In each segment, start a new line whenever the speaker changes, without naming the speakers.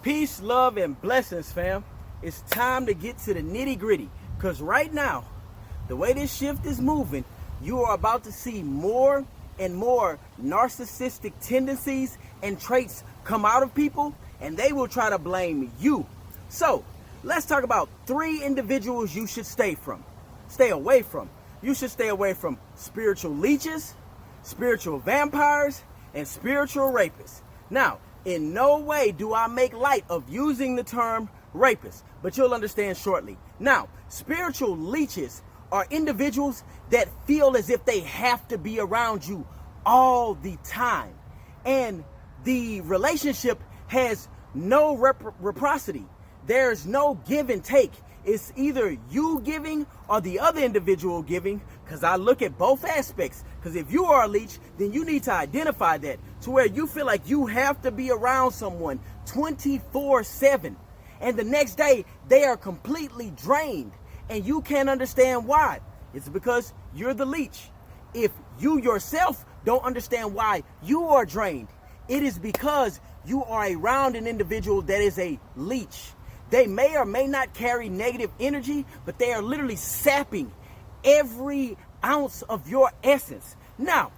Peace, love, and blessings, fam. It's time to get to the nitty gritty. Because right now, the way this shift is moving, you are about to see more and more narcissistic tendencies and traits come out of people, and they will try to blame you. So, let's talk about 3 individuals you should stay away from. You should stay away from spiritual leeches, spiritual vampires, and spiritual rapists. Now, in no way do I make light of using the term rapist, but you'll understand shortly. Now, spiritual leeches are individuals that feel as if they have to be around you all the time. And the relationship has no reciprocity. There's no give and take. It's either you giving or the other individual giving, because I look at both aspects. Because if you are a leech, then you need to identify that to where you feel like you have to be around someone 24/7. And the next day, they are completely drained. And you can't understand why. It's because you're the leech. If you yourself don't understand why you are drained, it is because you are around an individual that is a leech. They may or may not carry negative energy, but they are literally sapping every ounce of your essence. Now,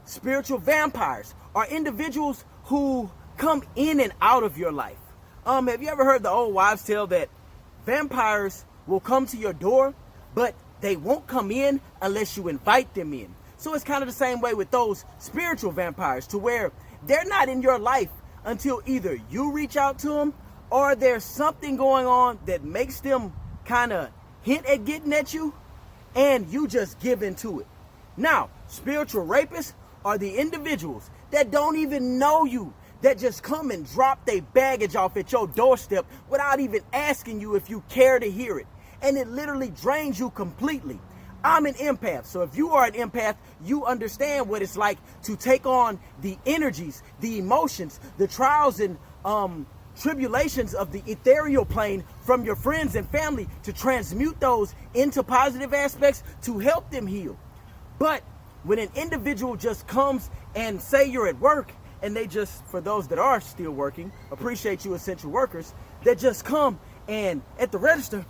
spiritual vampires are individuals who come in and out of your life. Have you ever heard the old wives' tale that vampires will come to your door, but they won't come in unless you invite them in? So it's kind of the same way with those spiritual vampires, to where they're not in your life until either you reach out to them or there's something going on that makes them kind of hint at getting at you, and you just give into it. Now, spiritual rapists are the individuals that don't even know you, that just come and drop their baggage off at your doorstep without even asking you if you care to hear it. And it literally drains you completely. I'm an empath, so if you are an empath, you understand what it's like to take on the energies, the emotions, the trials and tribulations of the ethereal plane from your friends and family, to transmute those into positive aspects to help them heal. But when an individual just comes and say you're at work, and they just, for those that are still working, appreciate you essential workers, that just come and at the register,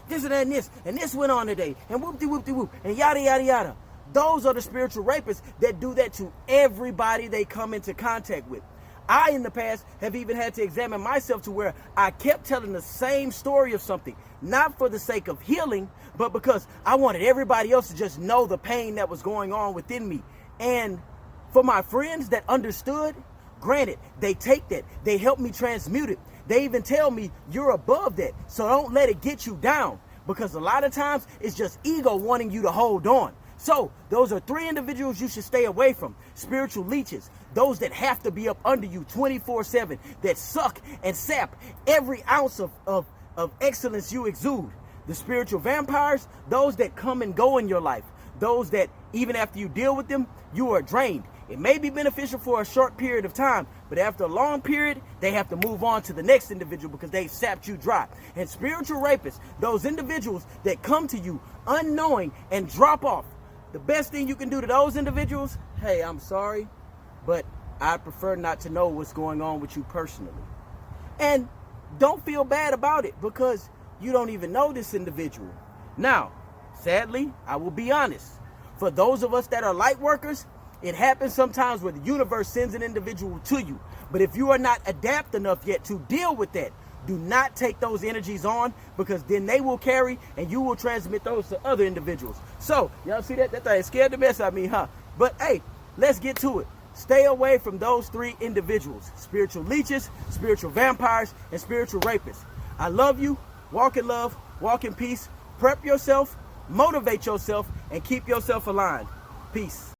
this and that and this went on today, and whoop-de-whoop-de-whoop, and yada, yada, yada. Those are the spiritual rapists that do that to everybody they come into contact with. I, in the past, have even had to examine myself to where I kept telling the same story of something, not for the sake of healing, but because I wanted everybody else to just know the pain that was going on within me. And for my friends that understood, granted, they take that, they help me transmute it. They even tell me, you're above that, so don't let it get you down. Because a lot of times, it's just ego wanting you to hold on. So, those are 3 individuals you should stay away from. Spiritual leeches, those that have to be up under you 24/7, that suck and sap every ounce of excellence you exude. The spiritual vampires, those that come and go in your life. Those that, even after you deal with them, you are drained. It may be beneficial for a short period of time, but after a long period, they have to move on to the next individual because they've sapped you dry. And spiritual rapists, those individuals that come to you unknowing and drop off. The best thing you can do to those individuals, hey, I'm sorry, but I prefer not to know what's going on with you personally. And don't feel bad about it because you don't even know this individual. Now, sadly, I will be honest. For those of us that are light workers, it happens sometimes where the universe sends an individual to you. But if you are not adept enough yet to deal with that, do not take those energies on, because then they will carry and you will transmit those to other individuals. So, y'all see that? That thing scared the mess out of me, huh? But hey, let's get to it. Stay away from those 3 individuals: spiritual leeches, spiritual vampires, and spiritual rapists. I love you. Walk in love, walk in peace. Prep yourself, motivate yourself, and keep yourself aligned. Peace.